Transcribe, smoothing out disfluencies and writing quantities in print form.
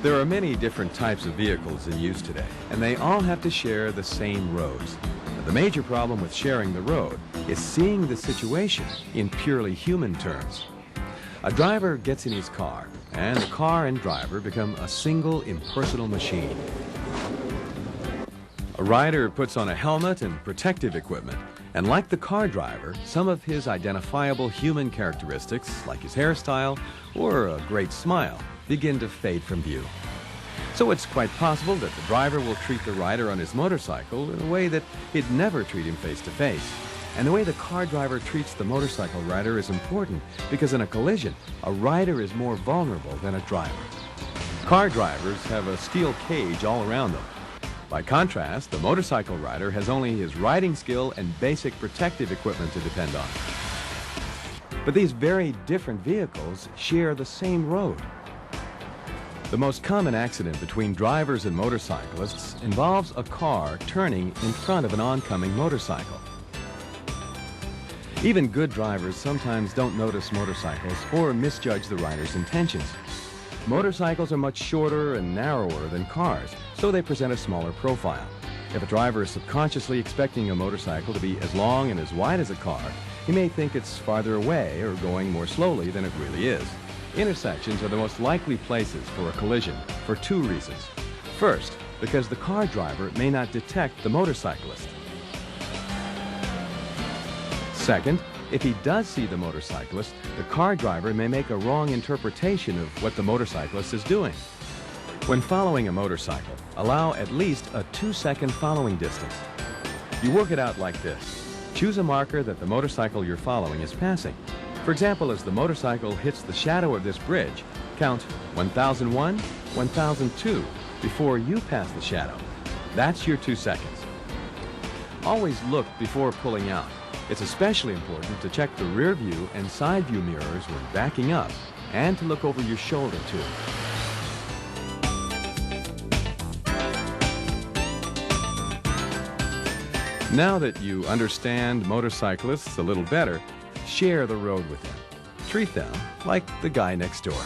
There are many different types of vehicles in use today, and they all have to share the same roads. The major problem with sharing the road is seeing the situation in purely human terms. A driver gets in his car, and the car and driver become a single impersonal machine. A rider puts on a helmet and protective equipment, and like the car driver, some of his identifiable human characteristics, like his hairstyle or a great smile, begin to fade from view. So it's quite possible that the driver will treat the rider on his motorcycle in a way that he'd never treat him face to face. And the way the car driver treats the motorcycle rider is important because in a collision, a rider is more vulnerable than a driver. Car drivers have a steel cage all around them. By contrast, the motorcycle rider has only his riding skill and basic protective equipment to depend on. But these very different vehicles share the same road. The most common accident between drivers and motorcyclists involves a car turning in front of an oncoming motorcycle. Even good drivers sometimes don't notice motorcycles or misjudge the rider's intentions. Motorcycles are much shorter and narrower than cars, so they present a smaller profile. If a driver is subconsciously expecting a motorcycle to be as long and as wide as a car, he may think it's farther away or going more slowly than it really is. Intersections are the most likely places for a collision for two reasons. First, because the car driver may not detect the motorcyclist. Second, if he does see the motorcyclist, the car driver may make a wrong interpretation of what the motorcyclist is doing. When following a motorcycle, allow at least a 2-second following distance. You work it out like this. Choose a marker that the motorcycle you're following is passing. For example, as the motorcycle hits the shadow of this bridge, count 1001, 1002 before you pass the shadow. That's your 2 seconds. Always look before pulling out. It's especially important to check the rear view and side view mirrors when backing up, and to look over your shoulder too. Now that you understand motorcyclists a little better, share the road with them. Treat them like the guy next door.